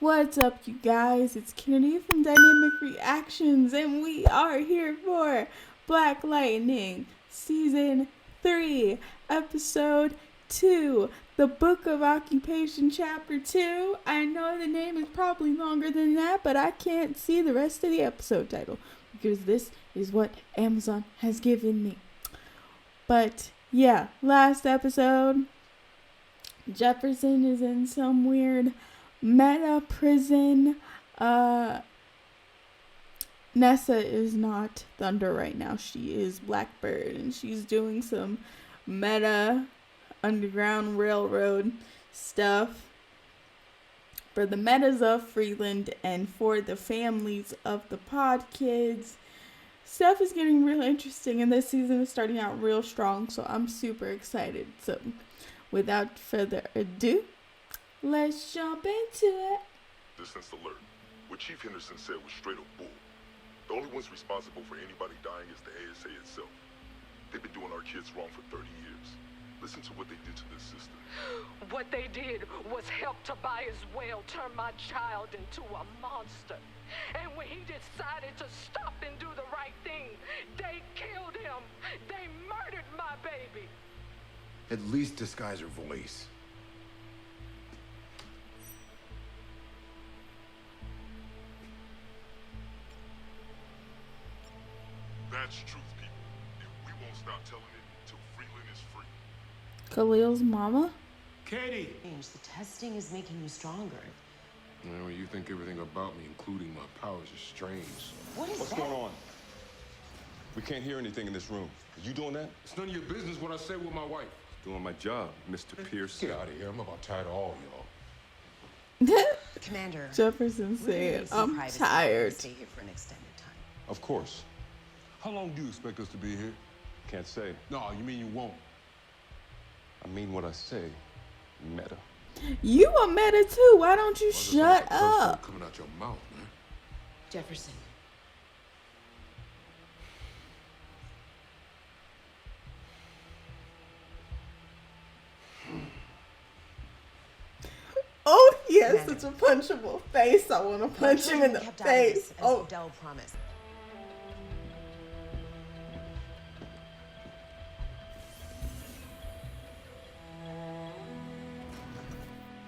What's up, you guys? It's Kennedy from Dynamic Reactions, and we are here for Black Lightning Season 3, Episode 2, The Book of Occupation, Chapter 2. I know the name is probably longer than that, but I can't see the rest of the episode title because this is what Amazon has given me. But yeah, last episode, Jefferson is in some weird meta prison. Nessa is not Thunder right now. She is Blackbird, and she's doing some meta Underground Railroad stuff for the metas of Freeland and for the families of the pod kids. Stuff is getting real interesting, and this season is starting out real strong, so I'm super excited. So without further ado, let's jump into it. Distance alert. What Chief Henderson said was straight up bull. The only ones responsible for anybody dying is the ASA itself. They've been doing our kids wrong for 30 years. Listen to what they did to this sister. What they did was help Tobias Whale turn my child into a monster. And when he decided to stop and do the right thing, they killed him. They murdered my baby. At least disguise her voice. That's truth, people. And we won't stop telling it until Freeland is free. Khalil's mama? Katie! The testing is making you stronger. Well, you think everything about me, including my powers, is strange. What's What's going on? We can't hear anything in this room. Are you doing that? It's none of your business what I say with my wife. Doing my job, Mr. Pierce. Get out of here. I'm about tired of all y'all. Commander. Jefferson we're gonna said, need some I'm privacy. tired. Stay here for an extended time. Of course. How long do you expect us to be here? Can't say. No, you mean you won't. I mean what I say. Meta. You a meta too. Why don't you Why does it shut sound like the first up? word coming out your mouth, man. Jefferson. Oh, he has Commander. such a punchable face. I want to punch him in the Kept out of this, face. as Oh, Dell promised.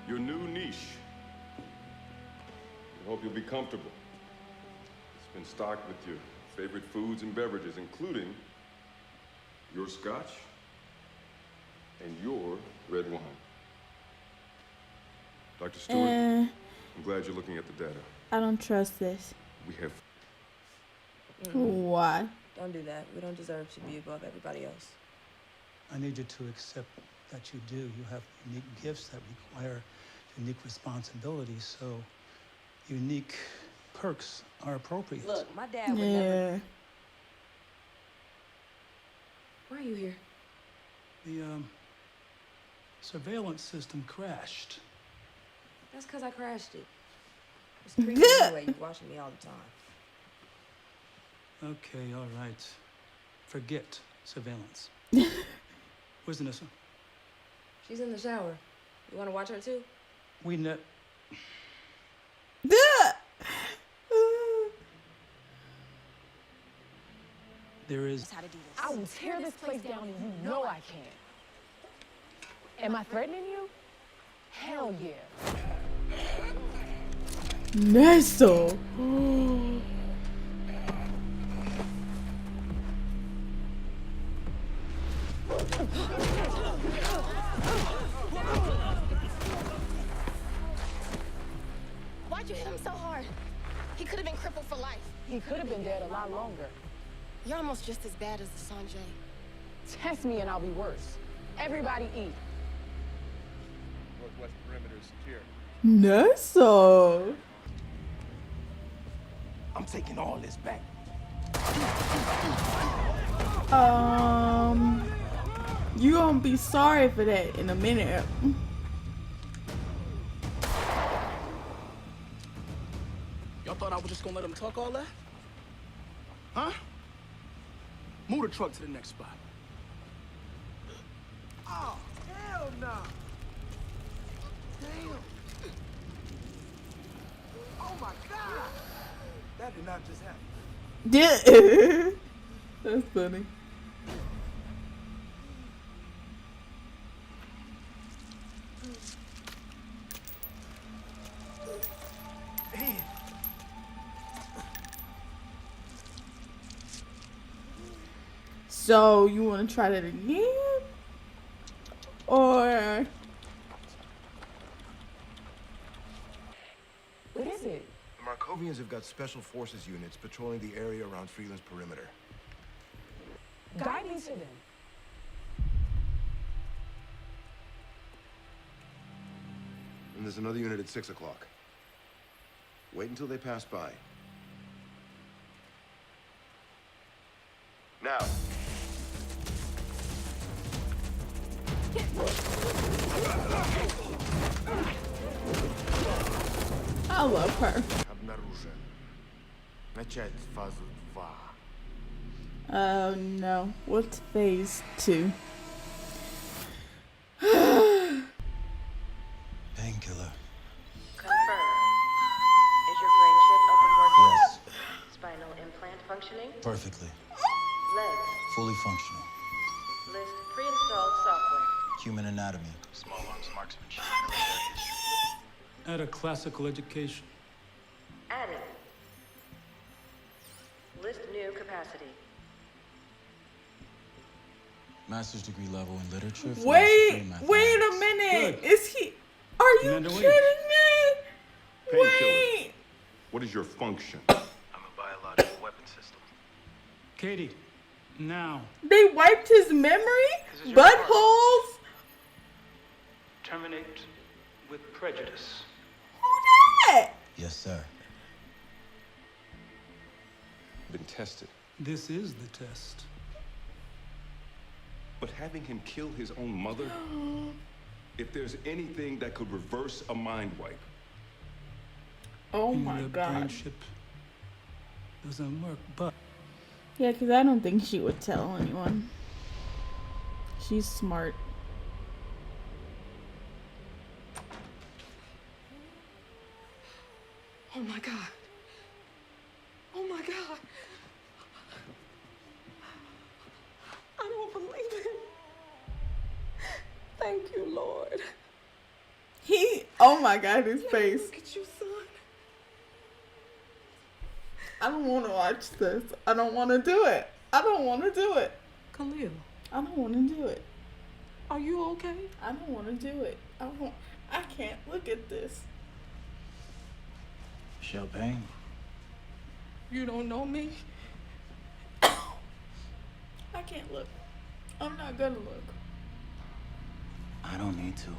Your new niche. I hope you'll be comfortable. It's been stocked with your favorite foods and beverages, including your scotch and your red wine. Dr. Stewart, I'm glad you're looking at the data. I don't trust this. We have Why? Don't do that. We don't deserve to be above everybody else. I need you to accept that you do. You have unique gifts that require unique responsibilities, so unique perks are appropriate. Look, my dad would never. Yeah. Why are you here? The surveillance system crashed. That's because I crashed it. It's creepy anyway. You watching me all the time. Okay, all right. Forget surveillance. Where's Anissa? She's in the shower. You want to watch her too? We ne- There is I will tear this place down and you know I can. Am I threatening you? Hell yeah. Nessa. Why'd you hit him so hard? He could have been crippled for life. He could have been dead a lot longer. You're almost just as bad as the Sanjay. Test me and I'll be worse. Everybody eat. Northwest perimeter is secure. Nessa. I'm taking all this back. You gonna be sorry for that in a minute. Y'all thought I was just gonna let him talk all that? Huh? Move the truck to the next spot. Oh, hell no. Damn. Oh my God! That did not just happen. Yeah. That's funny. Man. So you want to try that again? Or What is it? The Markovians have got special forces units patrolling the area around Freeland's perimeter. Guide me to them. And there's another unit at 6 o'clock. Wait until they pass by. Now. I love her. Обнаружен. Начать фазу 2. Oh no. What's phase 2? Painkiller. Confirm. Is your brain chip up and working? Yes. Spinal implant functioning? Perfectly. Legs. Fully functional. List pre-installed software. Human anatomy. Small arms marksmanship. At a classical education. Adding. List new capacity. Master's degree level in literature. Wait a minute. Good. Is he? Are you Commander kidding Williams. me? Painkiller. Wait. What is your function? I'm a biological weapon system. Katie, now. They wiped his memory? This is your Buttholes? Terminate with prejudice. Who that? Yes, sir. Been tested. This is the test. But having him kill his own mother, if there's anything that could reverse a mind wipe. Oh my The god. brain chip doesn't work, but Yeah, because I don't think she would tell anyone. She's smart. Oh my God. Oh my God. I don't believe it. Thank you, Lord. Oh my god, his face. Look at you, son. I don't want to watch this. I don't want to do it. I don't want to do it. Khalil, I don't want to do it. are you okay? I don't want to do it. I can't look at this. Champagne. You don't know me? I can't look. I'm not gonna look. I don't need to.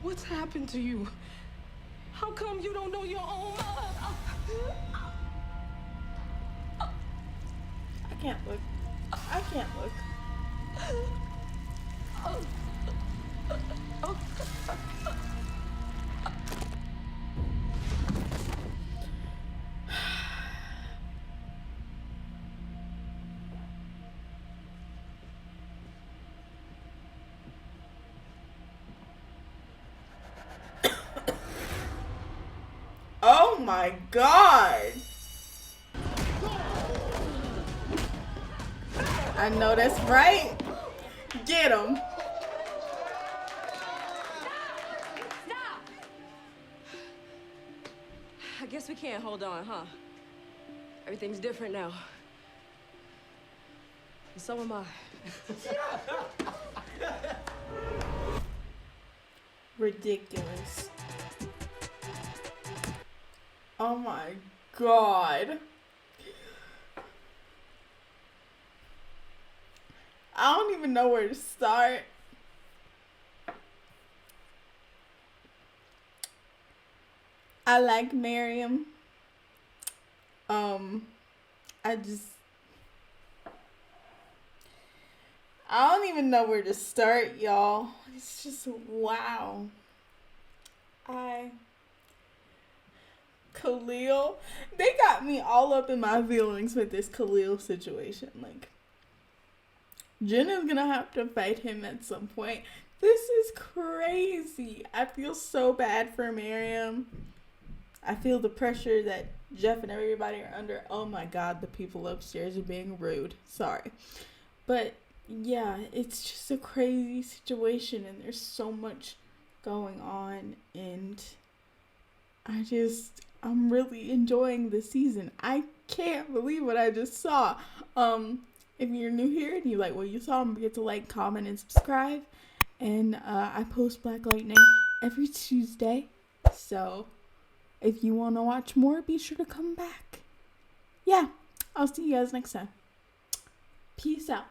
What's happened to you? How come you don't know your own mother? I can't look. I can't look. Oh my god! I know that's right. Get him. I guess we can't hold on, huh? Everything's different now. And so am I. Ridiculous. Oh my god. I don't even know where to start. I like Miriam. I don't even know where to start, y'all. It's just wow. Khalil, they got me all up in my feelings with this Khalil situation. Like, Jenna's gonna have to fight him at some point. This is crazy. I feel so bad for Miriam. I feel the pressure that Jeff and everybody are under. Oh my God, the people upstairs are being rude. Sorry. But yeah, it's just a crazy situation and there's so much going on, and I'm really enjoying the season. I can't believe what I just saw. If you're new here and you like what you saw, don't forget to like, comment, and subscribe. And I post Black Lightning every Tuesday. So if you want to watch more, be sure to come back. Yeah, I'll see you guys next time. Peace out.